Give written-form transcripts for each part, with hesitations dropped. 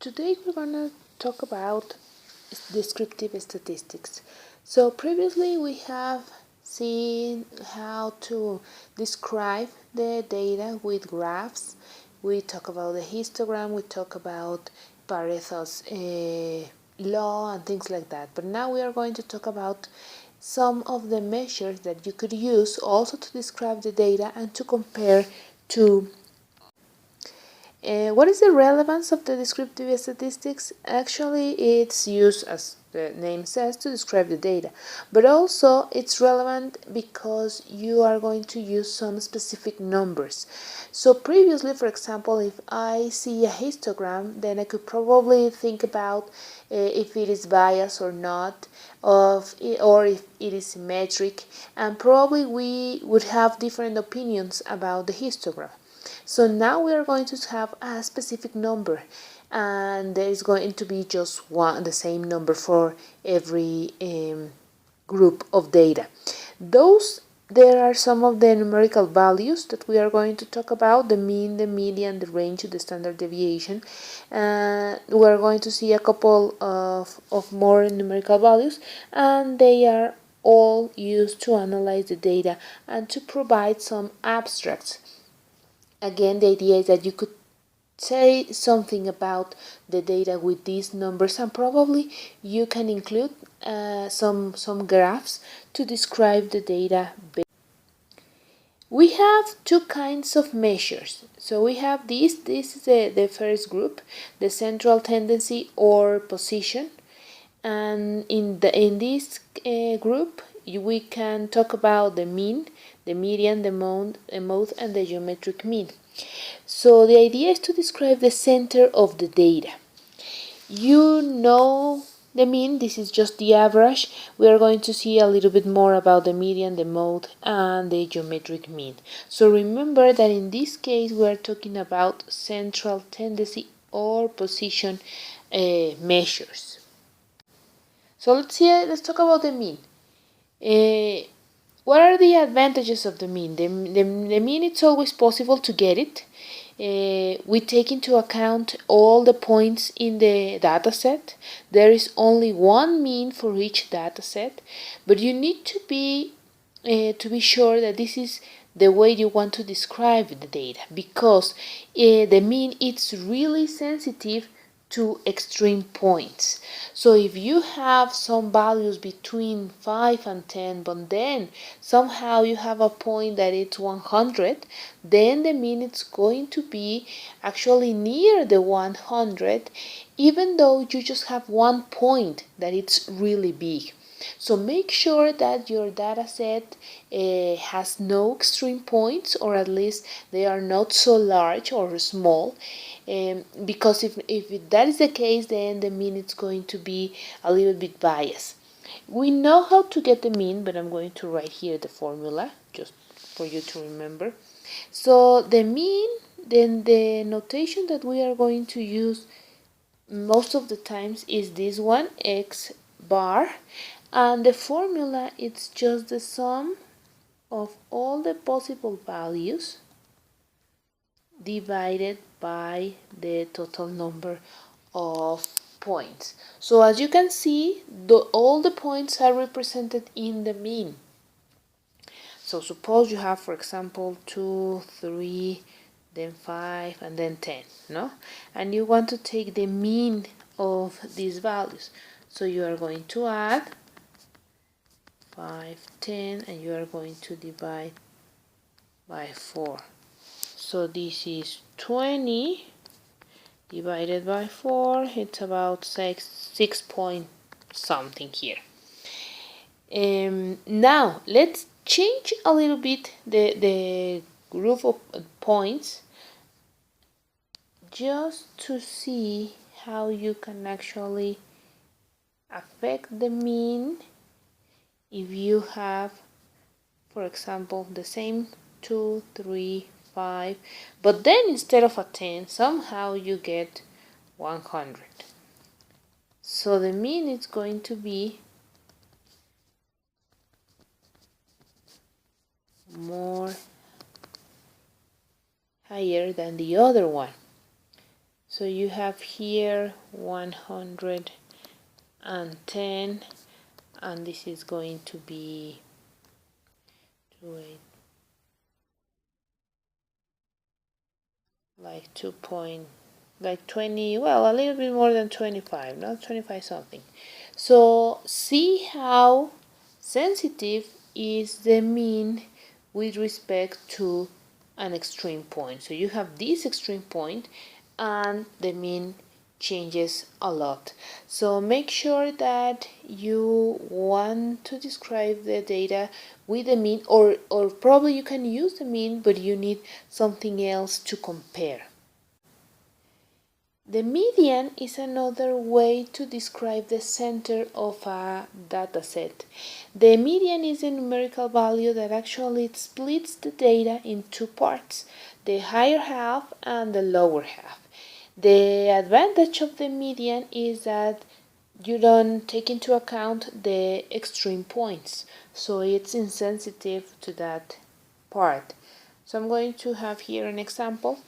Today we're going to talk about descriptive statistics. So previously we have seen how to describe the data with graphs. We talk about the histogram, we talk about Pareto's law and things like that. But now we are going to talk about some of the measures that you could use also to describe the data and to compare to what is the relevance of the descriptive statistics? Actually, it's used, as the name says, to describe the data, but also it's relevant because you are going to use some specific numbers. So previously, for example, if I see a histogram, then I could probably think about if it is biased or not, or if it is symmetric, and probably we would have different opinions about the histogram. So now we are going to have a specific number, and there is going to be just the same number for every group of data. There are some of the numerical values that we are going to talk about: the mean, the median, the range, the standard deviation. We are going to see a couple of more numerical values, and they are all used to analyze the data and to provide some abstracts. Again, the idea is that you could say something about the data with these numbers, and probably you can include some graphs to describe the data. We have two kinds of measures. So we have this is the first group, the central tendency or position. And in this group, we can talk about the mean, the median, the mode, and the geometric mean. So the idea is to describe the center of the data. You know the mean, this is just the average. We are going to see a little bit more about the median, the mode, and the geometric mean. So remember that in this case we are talking about central tendency or position measures. So let's talk about the mean. What are the advantages of the mean? The mean, it's always possible to get it. We take into account all the points in the data set. There is only one mean for each data set, but you need to be sure that this is the way you want to describe the data, because the mean it's really sensitive to extreme points. So if you have some values between 5 and 10, but then somehow you have a point that it's 100, then the mean is going to be actually near the 100, even though you just have one point that it's really big. So make sure that your data set has no extreme points, or at least they are not so large or small, because if that is the case, then the mean is going to be a little bit biased. We know how to get the mean, but I'm going to write here the formula just for you to remember. So the mean, then the notation that we are going to use most of the times is this one, x bar, and the formula it's just the sum of all the possible values divided by the total number of points. So as you can see, all the points are represented in the mean. So suppose you have, for example, 2, 3, then 5, and then 10, no? And you want to take the mean of these values. So you are going to add 5, 10, and you are going to divide by 4. So this is 20 divided by 4. It's about 6 point something here. Now let's change a little bit the group of points, just to see how you can actually affect the mean if you have, for example, the same 2, 3, 5, but then instead of a 10, somehow you get 100. So the mean is going to be more higher than the other one. So you have here 110, and this is going to be like 20, well, a little bit more than 25, not 25 something. So see how sensitive is the mean with respect to an extreme point. So you have this extreme point and the mean changes a lot. So make sure that you want to describe the data with the mean, or probably you can use the mean, but you need something else to compare. The median is another way to describe the center of a data set. The median is a numerical value that actually splits the data in two parts, the higher half and the lower half. The advantage of the median is that you don't take into account the extreme points, so it's insensitive to that part. So I'm going to have here an example.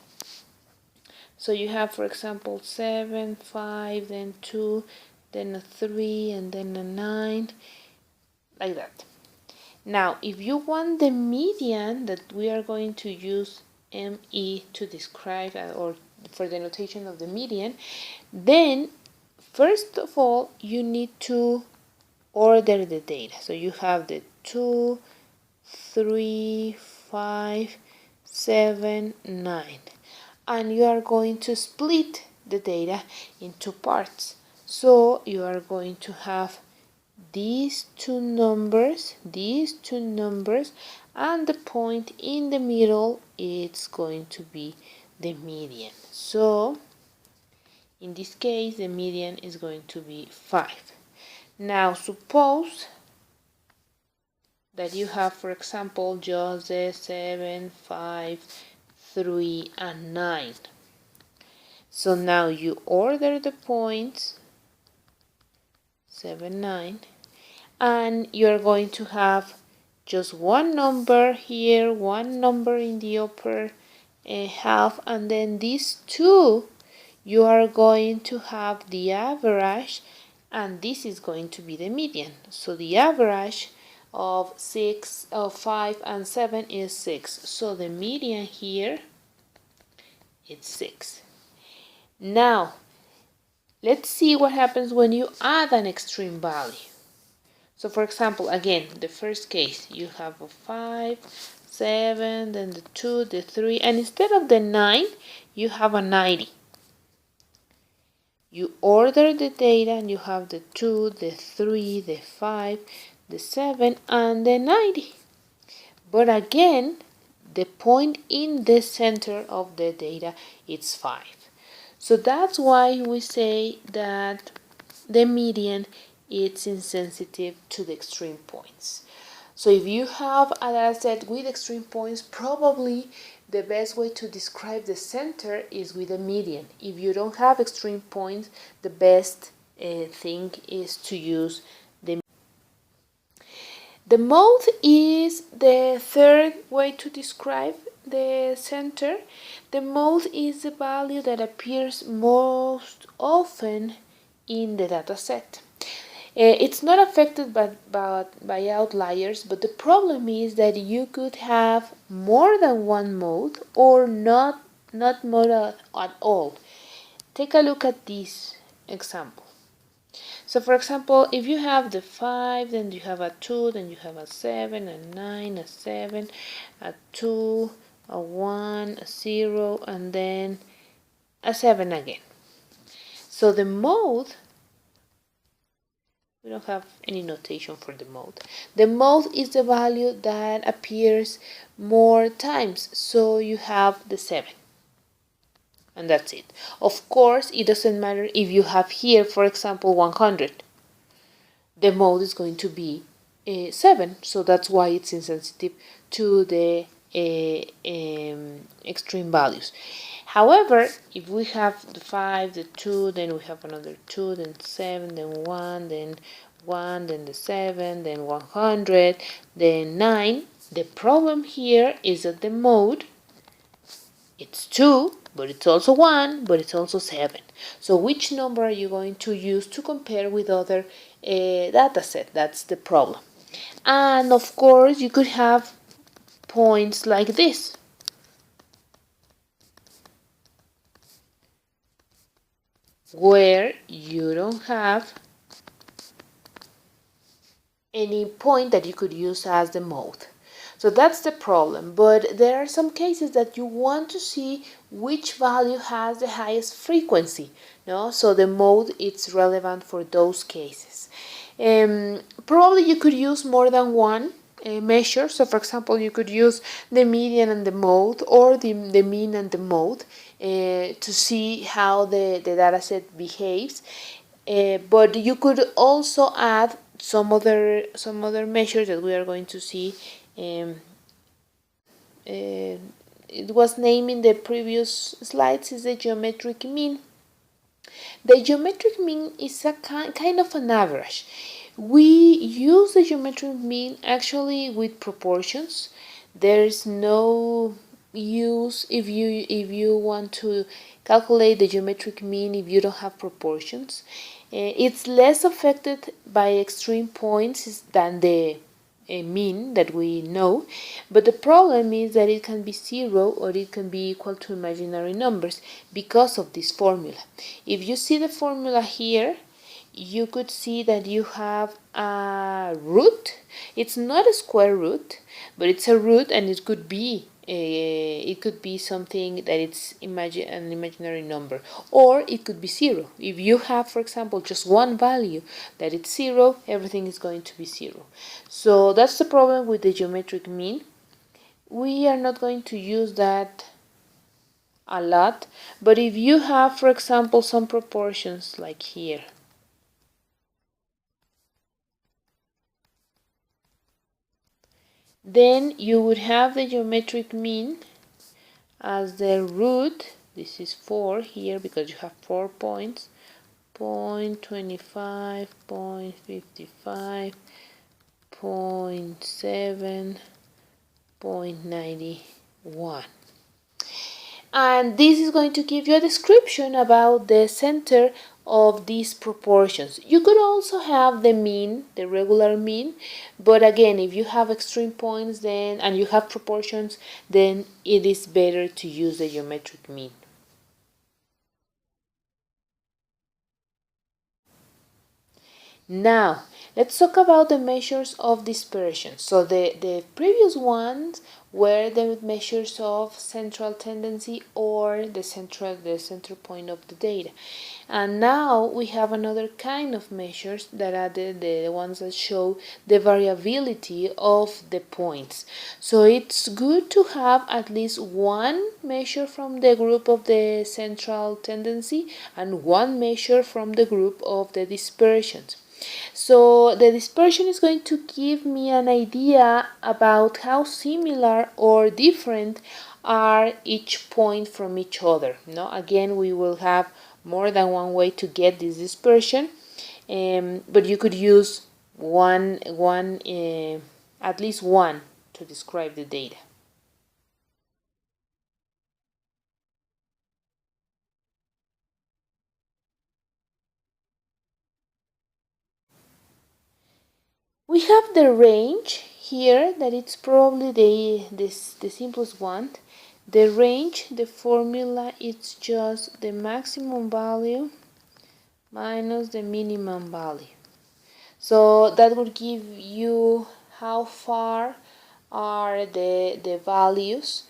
So you have, for example, 7, 5, then 2, then a 3, and then a 9, like that. Now, if you want the median, that we are going to use ME to describe, or for the notation of the median, then first of all, you need to order the data. So you have the 2, 3, 5, 7, 9. And you are going to split the data into parts. So you are going to have these two numbers, and the point in the middle, it's going to be the median. So in this case, the median is going to be 5. Now suppose that you have, for example, just the 7, 5, 3, and 9. So now you order the points 7, 9, and you're going to have just one number here, one number in the upper half, and then these two you are going to have the average, and this is going to be the median. So the average of 5 and 7 is 6. So the median here is 6. Now, let's see what happens when you add an extreme value. So for example, again, the first case, you have a 5, 7, then the 2, the 3, and instead of the 9, you have a 90. You order the data and you have the 2, the 3, the 5, the 7, and the 90. But again, the point in the center of the data is 5. So that's why we say that the median is insensitive to the extreme points. So if you have a data set with extreme points, probably the best way to describe the center is with a median. If you don't have extreme points, the best thing is to use the mode is the third way to describe the center. The mode is the value that appears most often in the data set. It's not affected by outliers, but the problem is that you could have more than one mode or not mode at all. Take a look at this example. So for example, if you have the 5, then you have a 2, then you have a 7, a 9, a 7, a 2, a 1, a 0, and then a 7 again. So the mode, we don't have any notation for the mode. The mode is the value that appears more times. So you have the 7. And that's it. Of course, it doesn't matter if you have here, for example, 100. The mode is going to be 7, so that's why it's insensitive to the extreme values. However, if we have the 5, the 2, then we have another 2, then 7, then 1, then 1, then the 7, then 100, then 9, the problem here is that the mode, it's 2, but it's also 1, but it's also 7. So which number are you going to use to compare with other data set? That's the problem. And of course, you could have points like this. Where you don't have any point that you could use as the mode. So that's the problem, but there are some cases that you want to see which value has the highest frequency, no? So the mode is relevant for those cases. Probably you could use more than one measure. So for example, you could use the median and the mode, or the mean and the mode, to see how the data set behaves. But you could also add some other measures that we are going to see. It was named in the previous slides is the geometric mean. The geometric mean is a kind of an average. We use the geometric mean actually with proportions. There's no use if you want to calculate the geometric mean if you don't have proportions. It's less affected by extreme points than the mean that we know, but the problem is that it can be 0 or it can be equal to imaginary numbers because of this formula. If you see the formula here, you could see that you have a root. It's not a square root, but it's a root, and it could be something that it's an imaginary number, or it could be 0. If you have, for example, just one value that it's 0, everything is going to be 0. So that's the problem with the geometric mean. We are not going to use that a lot, but if you have, for example, some proportions like here, then you would have the geometric mean as the root. This is 4 here because you have 4 points, 0.25, 0.55, 0.7, 0.91. And this is going to give you a description about the center of these proportions. You could also have the mean, the regular mean, but again, if you have extreme points then and you have proportions, then it is better to use the geometric mean. Now, let's talk about the measures of dispersion. So the previous ones were the measures of central tendency or the center point of the data. And now we have another kind of measures that are the ones that show the variability of the points. So it's good to have at least one measure from the group of the central tendency and one measure from the group of the dispersions. So the dispersion is going to give me an idea about how similar or different are each point from each other. No, again, we will have more than one way to get this dispersion, but you could use at least one to describe the data. We have the range here, that it's probably the simplest one. The range, the formula, it's just the maximum value minus the minimum value. So that would give you how far are the values.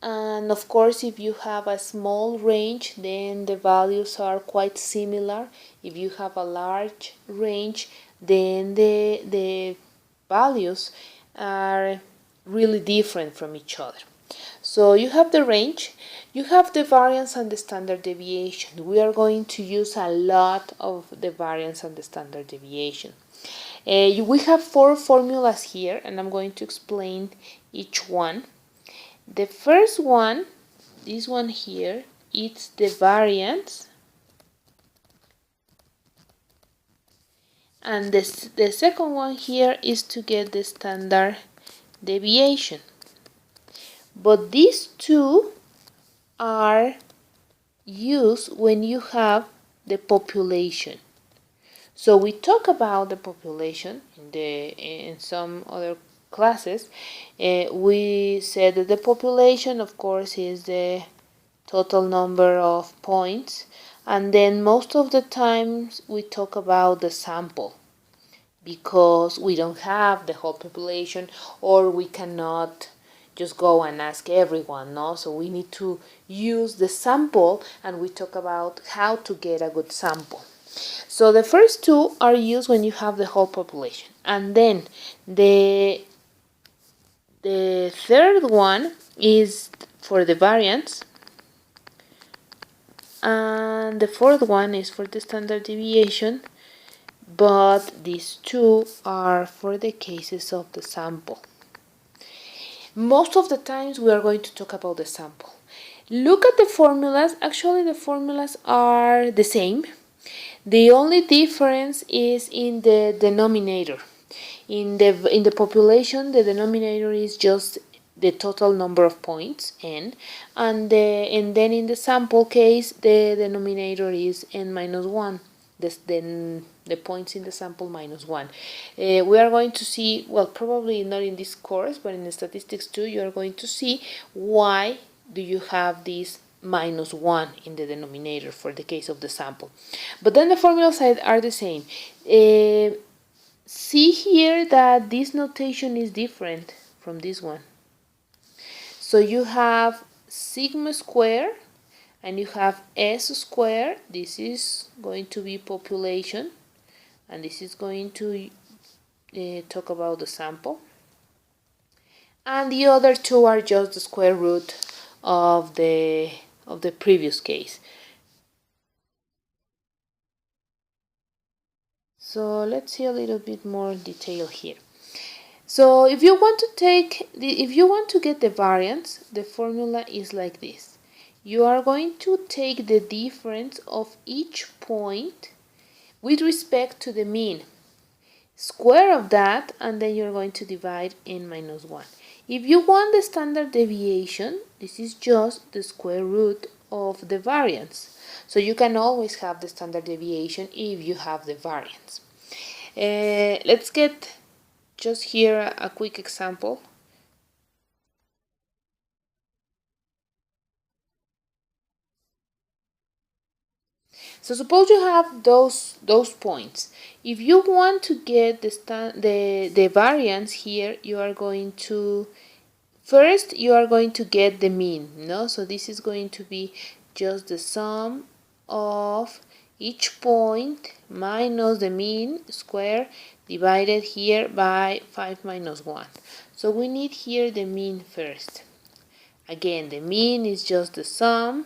And of course, if you have a small range, then the values are quite similar. If you have a large range, then the values are really different from each other. So you have the range, you have the variance and the standard deviation. We are going to use a lot of the variance and the standard deviation. We have 4 formulas here, and I'm going to explain each one. The first one, this one here, it's the variance. And the second one here is to get the standard deviation. But these two are use when you have the population. So we talk about the population in some other classes. We said that the population, of course, is the total number of points, and then most of the times we talk about the sample because we don't have the whole population, or we cannot just go and ask everyone, no? So we need to use the sample, and we talk about how to get a good sample. So the first two are used when you have the whole population, and then the third one is for the variance, and the fourth one is for the standard deviation, but these two are for the cases of the sample. Most of the times we are going to talk about the sample. Look at the formulas. Actually, the formulas are the same. The only difference is in the denominator. In the population, the denominator is just the total number of points, n, and then in the sample case, the denominator is n minus 1. Then the points in the sample minus 1. We are going to see, well, probably not in this course, but in the statistics 2, you are going to see why do you have this minus 1 in the denominator for the case of the sample. But then the formula side are the same. See here that this notation is different from this one. So you have sigma square and you have s square. This is going to be population, and this is going to talk about the sample. And the other two are just the square root of the previous case. So let's see a little bit more detail here. So if you want to get the variance, the formula is like this. You are going to take the difference of each point with respect to the mean, square of that, and then you're going to divide n minus 1. If you want the standard deviation, this is just the square root of the variance. So you can always have the standard deviation if you have the variance. Let's get just here a quick example. So suppose you have those points. If you want to get the variance here, you are going to first get the mean, no? So this is going to be just the sum of each point minus the mean square divided here by 5 minus 1. So we need here the mean first. Again, the mean is just the sum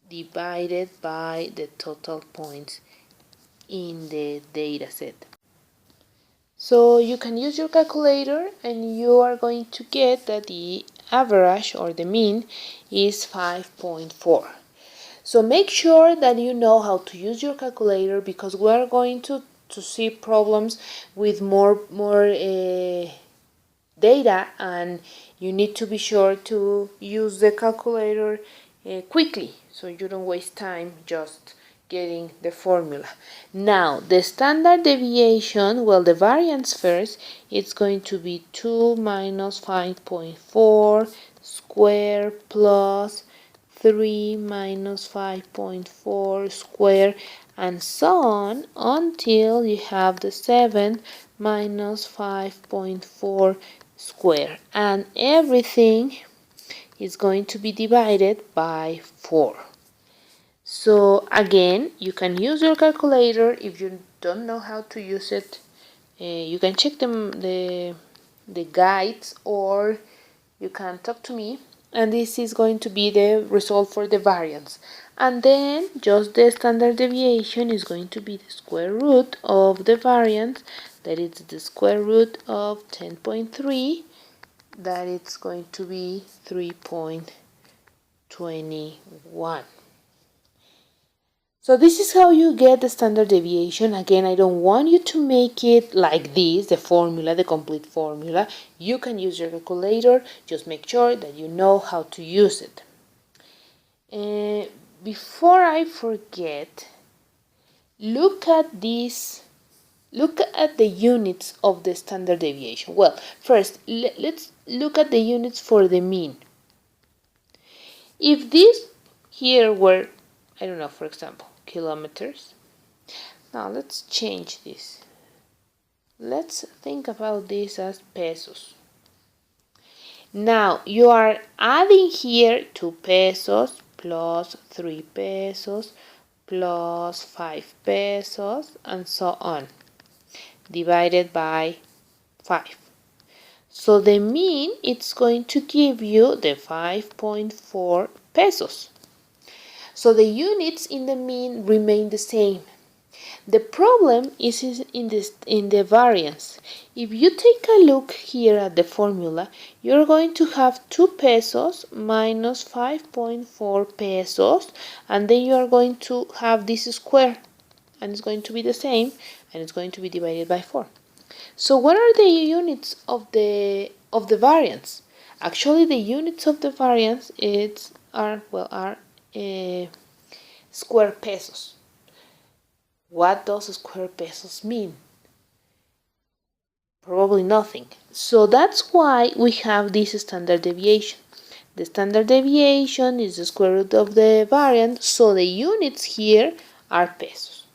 divided by the total points in the data set. So you can use your calculator and you are going to get that the average or the mean is 5.4. So make sure that you know how to use your calculator, because we are going to see problems with more data, and you need to be sure to use the calculator quickly so you don't waste time just getting the formula. Now the standard deviation, well, the variance first, it's going to be 2 minus 5.4 square plus 3 minus 5.4 square, and so on until you have the 7 minus 5.4 square, and everything is going to be divided by 4. So again, you can use your calculator. If you don't know how to use it, you can check the guides, or you can talk to me, and this is going to be the result for the variance. And then just the standard deviation is going to be the square root of the variance, that is the square root of 10.3, that it's going to be 3.21. So this is how you get the standard deviation. Again, I don't want you to make it like this, the formula, the complete formula. You can use your calculator, just make sure that you know how to use it. Before I forget, look at this. Look at the units of the standard deviation. Well, first, let's look at the units for the mean. If this here were, I don't know, for example, kilometers. Now let's change this. Let's think about this as pesos. Now you are adding here 2 pesos plus 3 pesos plus 5 pesos and so on, divided by 5. So the mean, it's going to give you the 5.4 pesos. So the units in the mean remain the same. The problem is in the variance. If you take a look here at the formula, you're going to have 2 pesos minus 5.4 pesos, and then you are going to have this square, and it's going to be the same, and it's going to be divided by 4. So what are the units of the variance? Actually, the units of the variance are square pesos. What does square pesos mean? Probably nothing. So that's why we have this standard deviation. The standard deviation is the square root of the variance, so the units here are pesos.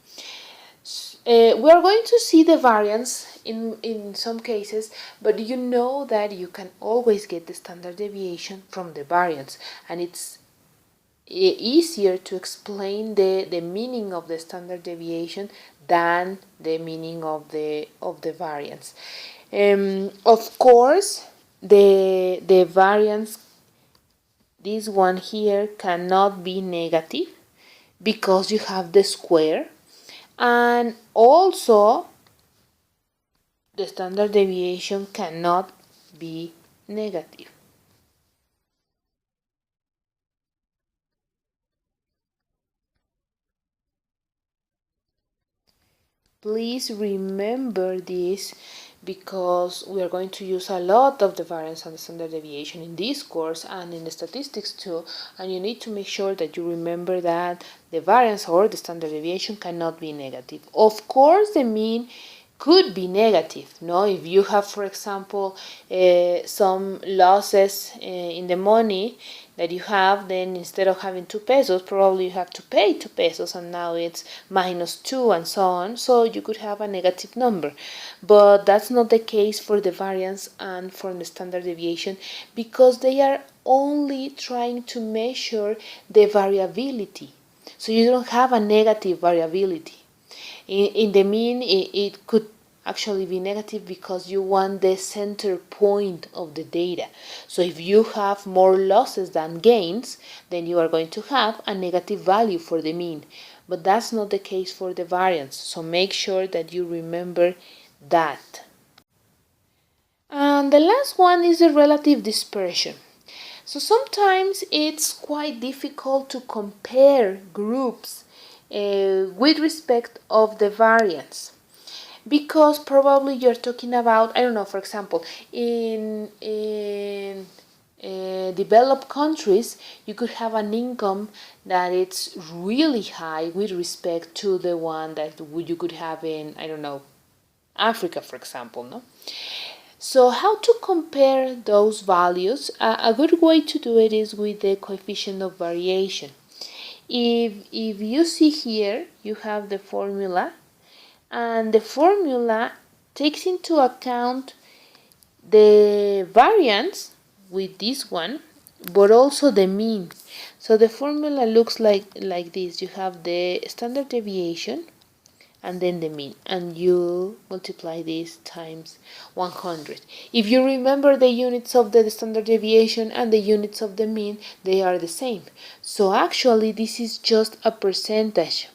We are going to see the variance in some cases, but you know that you can always get the standard deviation from the variance, and it's easier to explain the meaning of the standard deviation than the meaning of the variance. Of course, the variance, this one here, cannot be negative because you have the square, and also the standard deviation cannot be negative. Please remember this because we are going to use a lot of the variance and the standard deviation in this course and in the statistics too, and you need to make sure that you remember that the variance or the standard deviation cannot be negative. Of course, the mean could be negative. No, if you have, for example, some losses in the money that you have, then instead of having 2 pesos, probably you have to pay 2 pesos, and now it's minus 2 and so on. So you could have a negative number, but that's not the case for the variance and for the standard deviation, because they are only trying to measure the variability. So you don't have a negative variability. In the mean, it could actually be negative because you want the center point of the data. So if you have more losses than gains, then you are going to have a negative value for the mean. But that's not the case for the variance. So make sure that you remember that. And the last one is the relative dispersion. So sometimes it's quite difficult to compare groups with respect of the variance, because probably you're talking about, I don't know, for example, in developed countries, you could have an income that it's really high with respect to the one that you could have in, I don't know, Africa, for example, no? So how to compare those values? A good way to do it is with the coefficient of variation. If you see here, you have the formula, and the formula takes into account the variance with this one, but also the mean. So the formula looks like this. You have the standard deviation and then the mean, and you multiply this times 100. If you remember the units of the standard deviation and the units of the mean, they are the same. So actually this is just a percentage,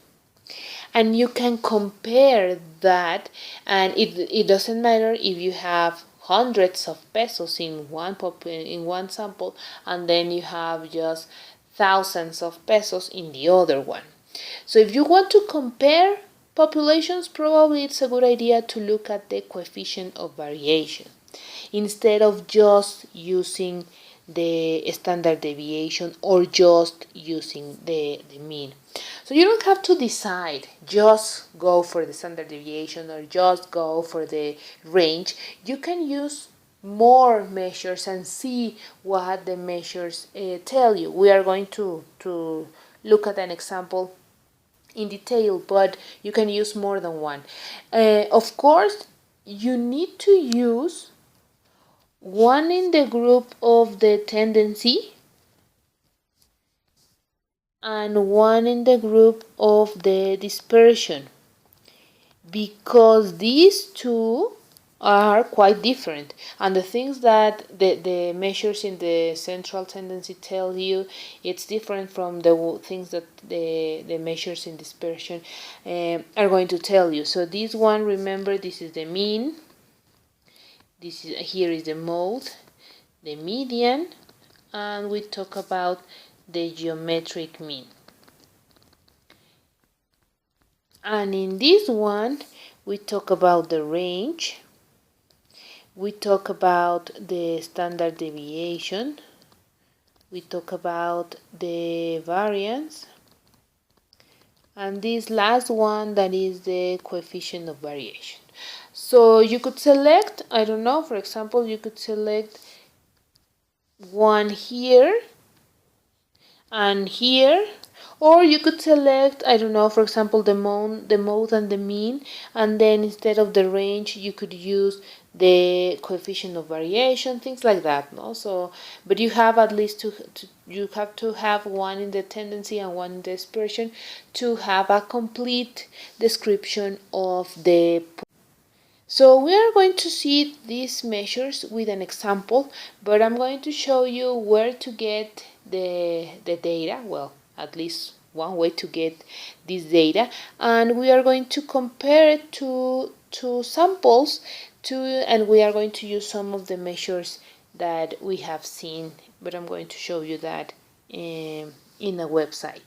and you can compare that, and it doesn't matter if you have hundreds of pesos in one sample, and then you have just thousands of pesos in the other one. So if you want to compare populations, probably it's a good idea to look at the coefficient of variation instead of just using the standard deviation or just using the mean. So you don't have to decide, just go for the standard deviation or just go for the range. You can use more measures and see what the measures tell you. We are going to look at an example in detail, but you can use more than one. Of course, you need to use one in the group of the tendency and one in the group of the dispersion, because these two are quite different, and the things that the measures in the central tendency tell you, it's different from the things that the measures in dispersion are going to tell you. So this one, remember, this is the mean, here is the mode, the median, and we talk about the geometric mean. And in this one, we talk about the range, we talk about the standard deviation, we talk about the variance, and this last one, that is the coefficient of variation. So you could select, I don't know, for example, you could select one here and here, or you could select, I don't know, for example, the mode and the mean, and then instead of the range you could use the coefficient of variation, things like that, no? So, but you have at least you have to have one in the tendency and one in the dispersion to have a complete description of the. So we are going to see these measures with an example, but I'm going to show you where to get the data, well, at least one way to get this data, and we are going to compare it to samples, and we are going to use some of the measures that we have seen, but I'm going to show you that in a website.